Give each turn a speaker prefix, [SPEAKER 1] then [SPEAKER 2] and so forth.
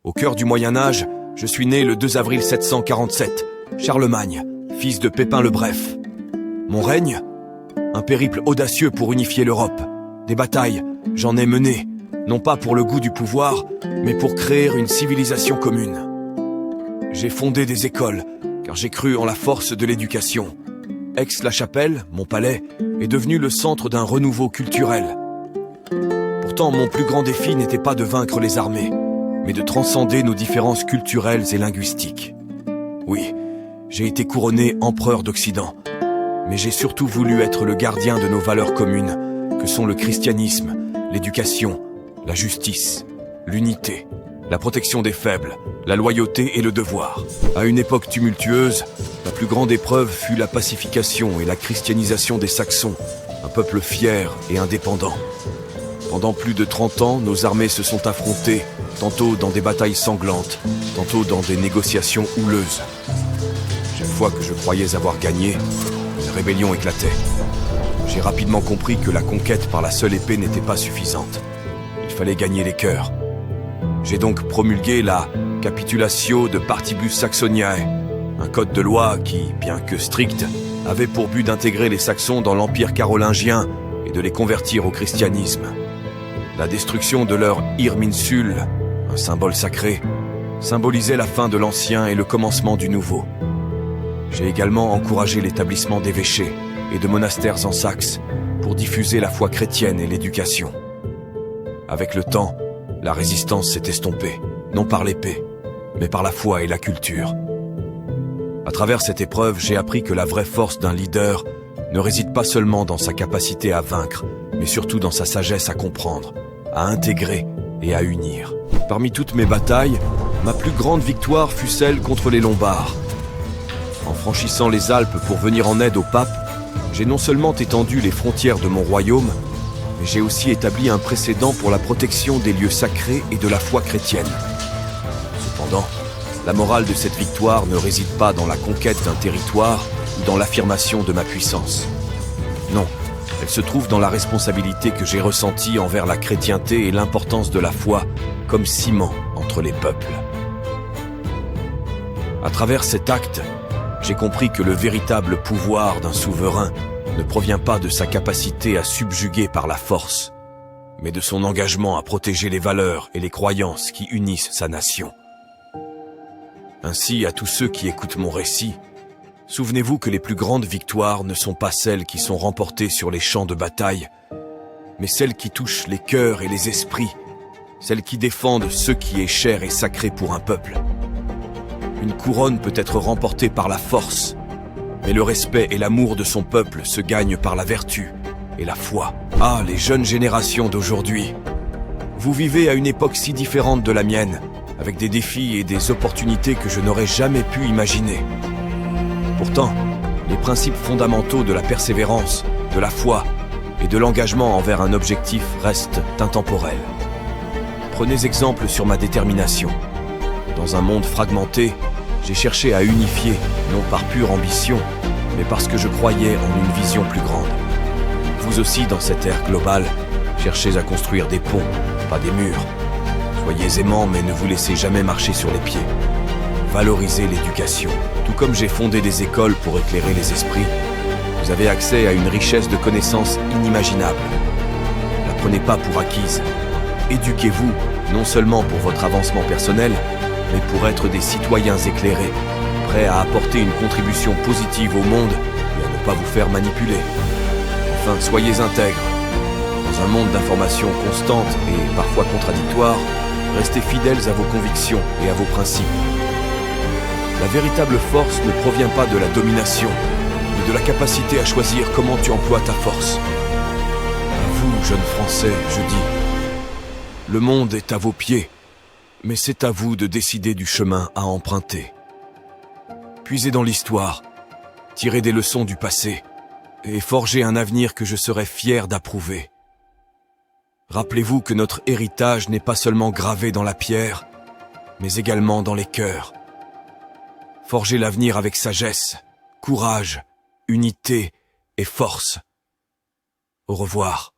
[SPEAKER 1] Au cœur du Moyen-Âge, je suis né le 2 avril 747, Charlemagne, fils de Pépin le Bref. Mon règne? Un périple audacieux pour unifier l'Europe. Des batailles, j'en ai mené, non pas pour le goût du pouvoir, mais pour créer une civilisation commune. J'ai fondé des écoles, car j'ai cru en la force de l'éducation. Aix-la-Chapelle, mon palais, est devenu le centre d'un renouveau culturel. Pourtant, mon plus grand défi n'était pas de vaincre les armées, mais de transcender nos différences culturelles et linguistiques. Oui, j'ai été couronné empereur d'Occident, mais j'ai surtout voulu être le gardien de nos valeurs communes, que sont le christianisme, l'éducation, la justice, l'unité, la protection des faibles, la loyauté et le devoir. À une époque tumultueuse, la plus grande épreuve fut la pacification et la christianisation des Saxons, un peuple fier et indépendant. Pendant plus de 30 ans, nos armées se sont affrontées, tantôt dans des batailles sanglantes, tantôt dans des négociations houleuses. Chaque fois que je croyais avoir gagné, une rébellion éclatait. J'ai rapidement compris que la conquête par la seule épée n'était pas suffisante. Il fallait gagner les cœurs. J'ai donc promulgué la Capitulatio de Partibus Saxoniae, un code de loi qui, bien que strict, avait pour but d'intégrer les Saxons dans l'Empire carolingien et de les convertir au christianisme. La destruction de leur Irminsul, un symbole sacré, symbolisait la fin de l'ancien et le commencement du nouveau. J'ai également encouragé l'établissement d'évêchés et de monastères en Saxe pour diffuser la foi chrétienne et l'éducation. Avec le temps, la résistance s'est estompée, non par l'épée, mais par la foi et la culture. À travers cette épreuve, j'ai appris que la vraie force d'un leader ne réside pas seulement dans sa capacité à vaincre, mais surtout dans sa sagesse à comprendre, à intégrer et à unir. Parmi toutes mes batailles, ma plus grande victoire fut celle contre les Lombards. En franchissant les Alpes pour venir en aide au pape, j'ai non seulement étendu les frontières de mon royaume, mais j'ai aussi établi un précédent pour la protection des lieux sacrés et de la foi chrétienne. Cependant, la morale de cette victoire ne réside pas dans la conquête d'un territoire ou dans l'affirmation de ma puissance. Non, elle se trouve dans la responsabilité que j'ai ressentie envers la chrétienté et l'importance de la foi comme ciment entre les peuples. À travers cet acte, j'ai compris que le véritable pouvoir d'un souverain ne provient pas de sa capacité à subjuguer par la force, mais de son engagement à protéger les valeurs et les croyances qui unissent sa nation. Ainsi, à tous ceux qui écoutent mon récit, souvenez-vous que les plus grandes victoires ne sont pas celles qui sont remportées sur les champs de bataille, mais celles qui touchent les cœurs et les esprits, celles qui défendent ce qui est cher et sacré pour un peuple. Une couronne peut être remportée par la force, mais le respect et l'amour de son peuple se gagnent par la vertu et la foi. Ah, les jeunes générations d'aujourd'hui! Vous vivez à une époque si différente de la mienne, avec des défis et des opportunités que je n'aurais jamais pu imaginer. Pourtant, les principes fondamentaux de la persévérance, de la foi et de l'engagement envers un objectif restent intemporels. Prenez exemple sur ma détermination. Dans un monde fragmenté, j'ai cherché à unifier, non par pure ambition, mais parce que je croyais en une vision plus grande. Vous aussi, dans cette ère globale, cherchez à construire des ponts, pas des murs. Soyez aimants, mais ne vous laissez jamais marcher sur les pieds. Valorisez l'éducation. Tout comme j'ai fondé des écoles pour éclairer les esprits, vous avez accès à une richesse de connaissances inimaginable. Ne la prenez pas pour acquise. Éduquez-vous, non seulement pour votre avancement personnel, mais pour être des citoyens éclairés, prêts à apporter une contribution positive au monde et à ne pas vous faire manipuler. Enfin, soyez intègres. Dans un monde d'informations constantes et parfois contradictoires, restez fidèles à vos convictions et à vos principes. La véritable force ne provient pas de la domination, mais de la capacité à choisir comment tu emploies ta force. À vous, jeunes Français, je dis, le monde est à vos pieds, mais c'est à vous de décider du chemin à emprunter. Puisez dans l'histoire, tirez des leçons du passé et forgez un avenir que je serai fier d'approuver. Rappelez-vous que notre héritage n'est pas seulement gravé dans la pierre, mais également dans les cœurs. Forgez l'avenir avec sagesse, courage, unité et force. Au revoir.